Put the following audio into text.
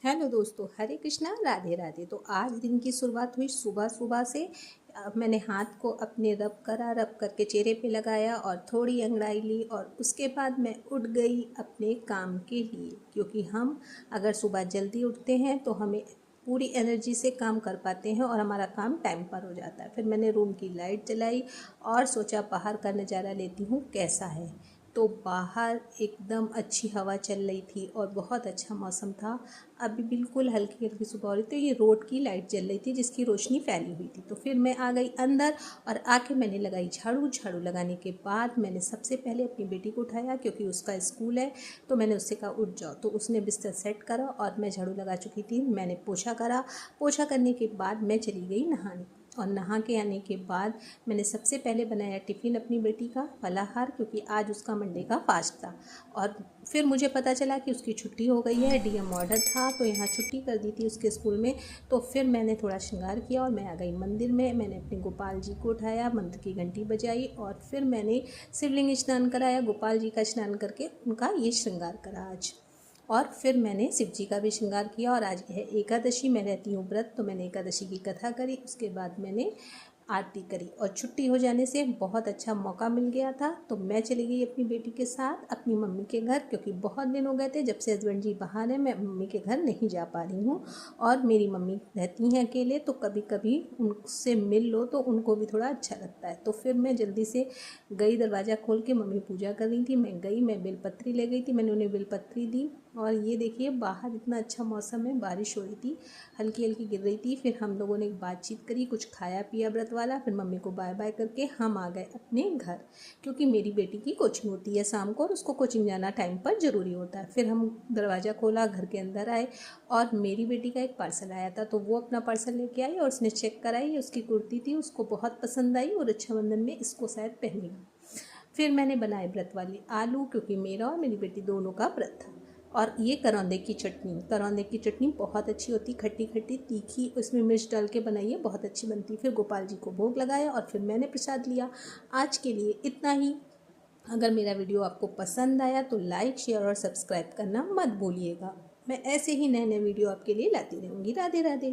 Hello दोस्तों, हरे कृष्णा, राधे राधे। तो आज दिन की शुरुआत हुई सुबह सुबह से। मैंने हाथ को अपने रब करके चेहरे पे लगाया और थोड़ी अंगड़ाई ली और उसके बाद मैं उठ गई अपने काम के लिए, क्योंकि हम अगर सुबह जल्दी उठते हैं तो हमें पूरी एनर्जी से काम कर पाते हैं और हमारा काम टाइम पर हो जाता है। फिर मैंने रूम की लाइट जलाई और सोचा बाहर का नज़ारा लेती हूँ कैसा है। तो बाहर एकदम अच्छी हवा चल रही थी और बहुत अच्छा मौसम था। अभी बिल्कुल हल्की हल्की सुबह हो रही थी। ये रोड की लाइट जल रही थी जिसकी रोशनी फैली हुई थी। तो फिर मैं आ गई अंदर और आके मैंने लगाई झाड़ू। झाड़ू लगाने के बाद मैंने सबसे पहले अपनी बेटी को उठाया, क्योंकि उसका स्कूल है। तो मैंने उससे कहा उठ जाओ, तो उसने बिस्तर सेट करा और मैं झाड़ू लगा चुकी थी। मैंने पोछा करा। पोछा करने के बाद मैं चली गई नहाने, और नहा के आने के बाद मैंने सबसे पहले बनाया टिफ़िन अपनी बेटी का फलाहार, क्योंकि आज उसका मंडे का फास्ट था। और फिर मुझे पता चला कि उसकी छुट्टी हो गई है, डीएम ऑर्डर था तो यहाँ छुट्टी कर दी थी उसके स्कूल में। तो फिर मैंने थोड़ा श्रृंगार किया और मैं आ गई मंदिर में। मैंने अपने गोपाल जी को उठाया, मंदिर की घंटी बजाई और फिर मैंने शिवलिंग स्नान कराया। गोपाल जी का स्नान करके उनका ये श्रृंगार करा आज। और फिर मैंने शिव जी का भी श्रृंगार किया। और आज है एकादशी, मैं रहती हूँ व्रत, तो मैंने एकादशी की कथा करी। उसके बाद मैंने आरती करी और छुट्टी हो जाने से बहुत अच्छा मौका मिल गया था। तो मैं चली गई अपनी बेटी के साथ अपनी मम्मी के घर, क्योंकि बहुत दिन हो गए थे जब से हस्बैंड जी बाहर हैं, मैं मम्मी के घर नहीं जा पा रही हूँ। और मेरी मम्मी रहती हैं अकेले, तो कभी कभी उनसे मिल लो तो उनको भी थोड़ा अच्छा लगता है। तो फिर मैं जल्दी से गई, दरवाज़ा खोल के, मम्मी पूजा कर रही थी, मैं गई, मैं बेलपत्री ले गई थी, मैंने उन्हें बेलपत्री दी। और ये देखिए बाहर इतना अच्छा मौसम है, बारिश हो रही थी, हल्की हल्की गिर रही थी। फिर हम लोगों ने बातचीत करी, कुछ खाया पिया व्रत वाला। फिर मम्मी को बाय बाय करके हम आ गए अपने घर, क्योंकि मेरी बेटी की कोचिंग होती है शाम को और उसको कोचिंग जाना टाइम पर ज़रूरी होता है। फिर हम दरवाज़ा खोला, घर के अंदर आए और मेरी बेटी का एक पार्सल आया था, तो वो अपना पार्सल लेके आई और उसने चेक कराई। उसकी कुर्ती थी, उसको बहुत पसंद आई और रक्षाबंधन में इसको शायद पहनेगी। फिर मैंने बनाए व्रत वाले आलू, क्योंकि मेरा और मेरी बेटी दोनों का व्रत था। और ये करौंदे की चटनी, करौंदे की चटनी बहुत अच्छी होती, खट्टी खट्टी तीखी, उसमें मिर्च डाल के बनाइए, बहुत अच्छी बनती। फिर गोपाल जी को भोग लगाया और फिर मैंने प्रसाद लिया। आज के लिए इतना ही। अगर मेरा वीडियो आपको पसंद आया तो लाइक, शेयर और सब्सक्राइब करना मत भूलिएगा। मैं ऐसे ही नए नए वीडियो आपके लिए लाती रहूँगी। राधे राधे।